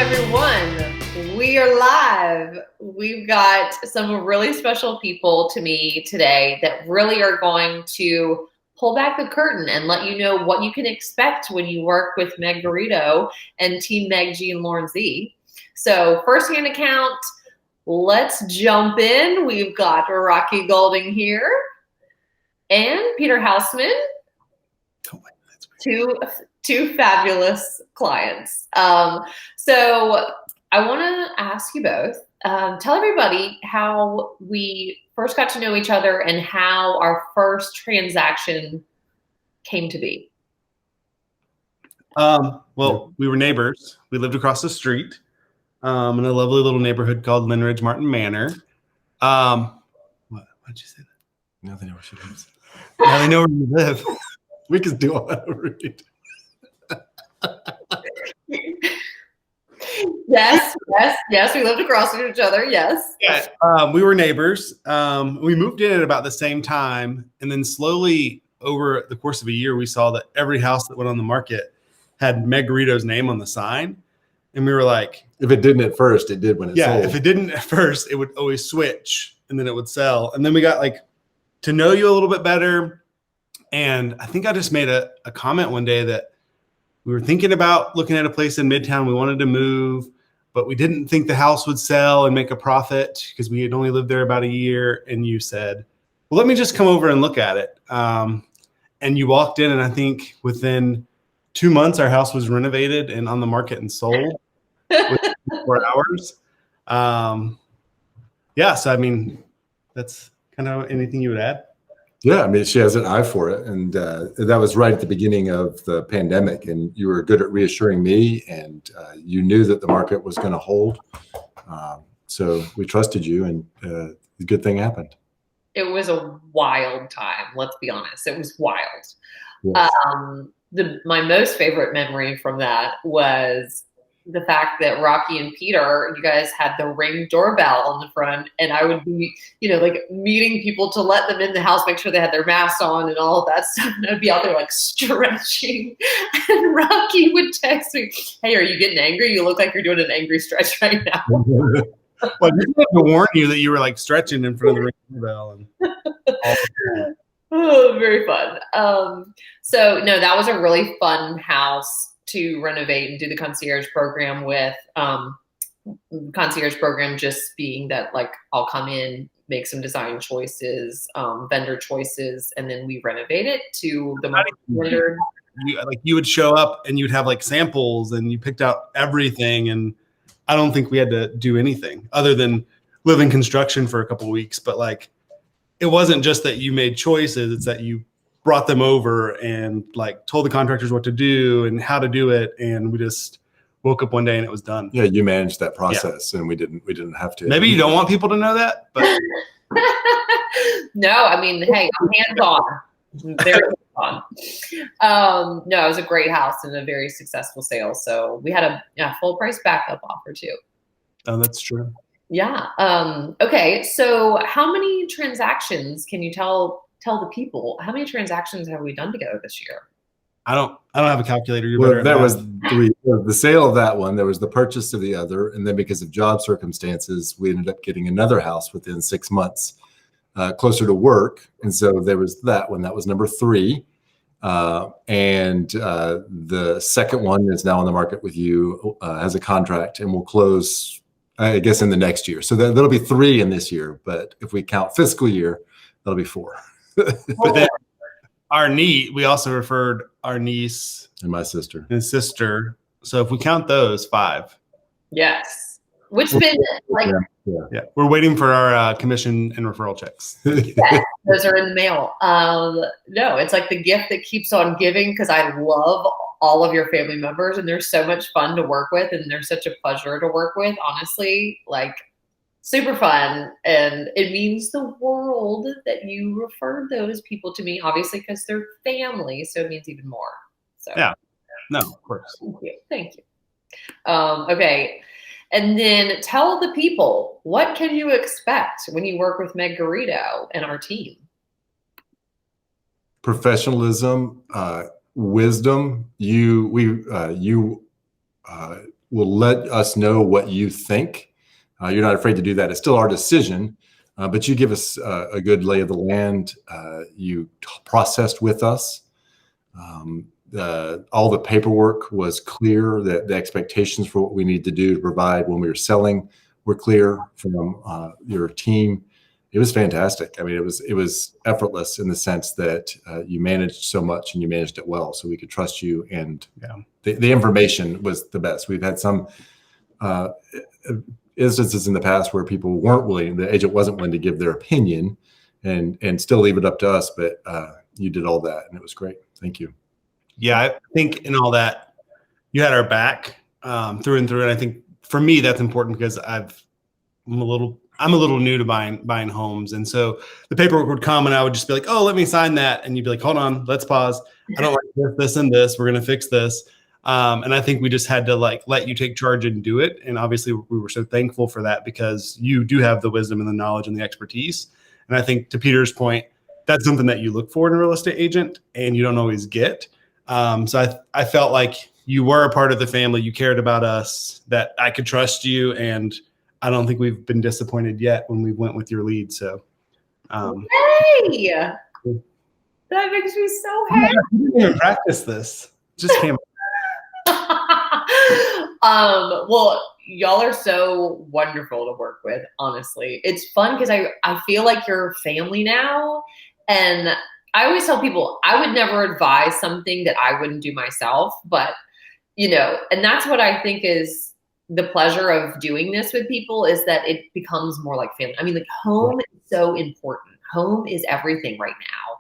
everyone. We are live. We've got some really special people to me today that really are going to pull back the curtain and let you know what you can expect when you work with Meg Garrido and Team Meg G and Lauren Z. So first-hand account, let's jump in. We've got Rocky Golding here and Peter Hausman. Two fabulous clients. So I want to ask you both, tell everybody how we first got to know each other and how our first transaction came to be. Well, we were neighbors. We lived across the street in a lovely little neighborhood called Linridge Martin Manor. Why'd you say that? Now they know where she lives. Now they know where you live. We could do all that over it. Yes. We lived across from each other. Yes. Yeah. We were neighbors. We moved in at about the same time, and then slowly over the course of a year, we saw that every house that went on the market had Meg Garrido's name on the sign, and we were like, if it didn't at first, it did when it sold. If it didn't at first, it would always switch, and then it would sell, and then we got to know you a little bit better. And I think I just made a comment one day that we were thinking about looking at a place in Midtown. We wanted to move, but we didn't think the house would sell and make a profit because we had only lived there about a year. And you said, well, let me just come over and look at it. And you walked in, and I think within 2 months, our house was renovated and on the market and sold within 4 hours. So, I mean, that's kind of anything you would add. Yeah, I mean, she has an eye for it. And that was right at the beginning of the pandemic. And you were good at reassuring me, and you knew that the market was going to hold. So we trusted you, and a good thing happened. It was a wild time. Let's be honest. It was wild. Yes. My most favorite memory from that was the fact that Rocky and Peter, you guys had the Ring doorbell on the front, and I would be, meeting people to let them in the house, make sure they had their masks on and all of that stuff. And I'd be out there stretching, and Rocky would text me, "Hey, are you getting angry? You look like you're doing an angry stretch right now." Well, you had to warn you that you were stretching in front of the Ring doorbell. Oh, very fun. So no, that was a really fun house to renovate and do the concierge program with. Concierge program just being that I'll come in, make some design choices, vendor choices, and then we renovate it to the standard. You would show up and you'd have samples, and you picked out everything, and I don't think we had to do anything other than live in construction for a couple of weeks. But it wasn't just that you made choices, it's that you brought them over and told the contractors what to do and how to do it. And we just woke up one day and it was done. Yeah. You managed that process, and we didn't have to. Maybe you don't want people to know that, but no, I mean, hey, I'm hands-on. Very hands-on. No, it was a great house and a very successful sale. So we had a full price backup offer too. Oh, that's true. Yeah. Okay. So how many transactions can you tell the people? How many transactions have we done together this year? I don't have a calculator. That was the sale of that one. There was the purchase of the other, and then because of job circumstances, we ended up getting another house within 6 months, closer to work. And so there was that one. That was number 3. And the second one is now on the market with you as a contract, and will close, I guess, in the next year. So that'll be 3 in this year. But if we count fiscal year, that'll be 4. But then we also referred our niece and my sister. So if we count those, 5. Yes. Which been yeah. We're waiting for our commission and referral checks. Yes, those are in the mail. No, it's the gift that keeps on giving, because I love all of your family members, and they're so much fun to work with, and they're such a pleasure to work with, honestly. Super fun, and it means the world that you referred those people to me, obviously, because they're family, so it means even more. So yeah, no, of course. Thank you. Okay, and then tell the people, what can you expect when you work with Meg Garrido and our team? Professionalism, wisdom. You will let us know what you think. You're not afraid to do that. It's still our decision, but you give us a good lay of the land. You processed with us. All the paperwork was clear. That the expectations for what we need to do to provide when we were selling were clear from your team. It was fantastic. I mean, it was effortless in the sense that you managed so much and you managed it well, so we could trust you. And the information was the best. We've had some instances in the past where people weren't willing, the agent wasn't willing to give their opinion, and still leave it up to us. But you did all that, and it was great. Thank you. Yeah, I think in all that, you had our back through and through. And I think for me, that's important because I'm a little new to buying homes. And so the paperwork would come and I would just be like, oh, let me sign that. And you'd be like, hold on, let's pause. I don't like this and this. We're going to fix this. And I think we just had to let you take charge and do it. And obviously we were so thankful for that because you do have the wisdom and the knowledge and the expertise. And I think to Peter's point, that's something that you look for in a real estate agent and you don't always get. So I felt like you were a part of the family. You cared about us, that I could trust you. And I don't think we've been disappointed yet when we went with your lead. So, hey, that makes me so happy. I didn't even practice this. It just came. Well, y'all are so wonderful to work with. Honestly, it's fun because I feel like you're family now, and I always tell people I would never advise something that I wouldn't do myself, but and that's what I think is the pleasure of doing this with people is that it becomes more like family. I mean, like home is so important. Home is everything right now.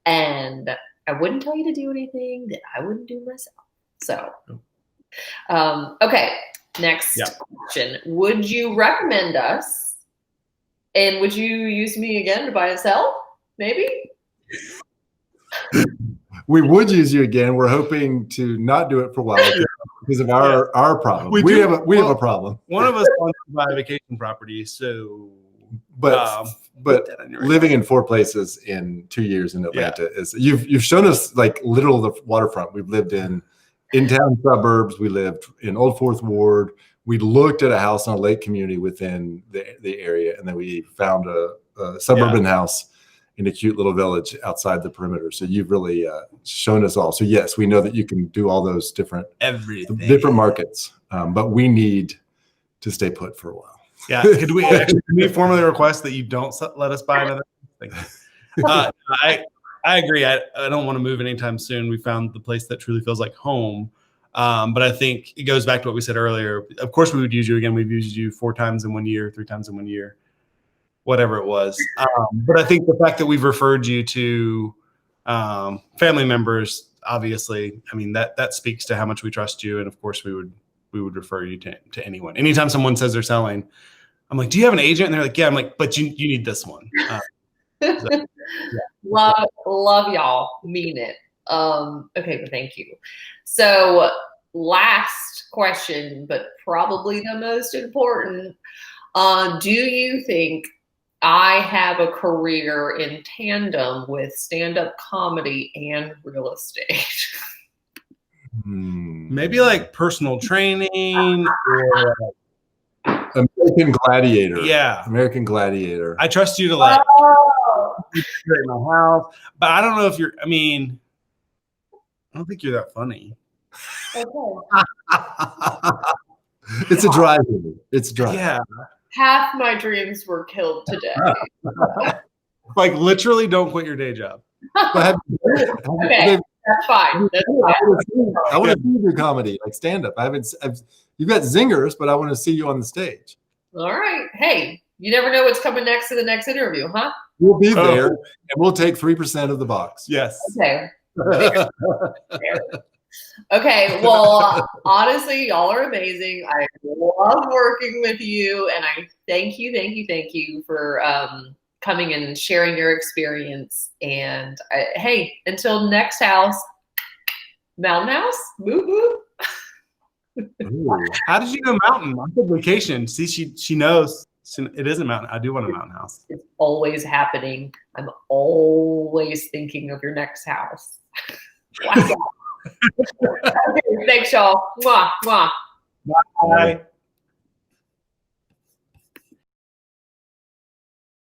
And I wouldn't tell you to do anything that I wouldn't do myself. So, okay. Next question. Would you recommend us? And would you use me again to buy and sell? Maybe? We would use you again. We're hoping to not do it for a while because of our problem. We have a problem. One of us wants to buy a vacation property, so but living in 4 places in 2 years in Atlanta is you've shown us like literal the waterfront. We've lived in town suburbs. We lived in Old Fourth Ward. We looked at a house in a lake community within the area, and then we found a suburban house in a cute little village outside the perimeter. So you've really shown us all. So yes, we know that you can do all those different markets, but we need to stay put for a while. Yeah. Could we formally request that you don't let us buy another thing? I agree. I don't want to move anytime soon. We found the place that truly feels like home. But I think it goes back to what we said earlier. Of course, we would use you again. We've used you 4 times in 1 year, 3 times in 1 year. Whatever it was. But I think the fact that we've referred you to family members, obviously, I mean, that speaks to how much we trust you. And of course we would refer you to anyone. Anytime someone says they're selling, I'm like, do you have an agent? And they're like, yeah. I'm like, but you need this one. Love y'all. Mean it. Okay, but thank you. So last question, but probably the most important. Do you think I have a career in tandem with stand-up comedy and real estate? Maybe like personal training or American Gladiator. Yeah. American Gladiator. I trust you to create my house, but I don't know if I don't think you're that funny. Okay. It's a drive. It's a drive. Yeah. Half my dreams were killed today. Like literally don't quit your day job. Okay, that's fine. I want to see your comedy, like stand-up. You've got zingers, but I want to see you on the stage. All right. Hey, you never know what's coming next to the next interview, huh? We'll be there, and we'll take 3% of the box. Yes. Okay. Okay, well, honestly, y'all are amazing. I love working with you, and I thank you for coming and sharing your experience. And hey, until next house, Mountain House, boo boo. How did you know mountain? I said vacation. See, she knows. It is a mountain. I do want a mountain house. It's always happening. I'm always thinking of your next house. Wow. Okay, thanks, y'all. Mwah, mwah. Bye.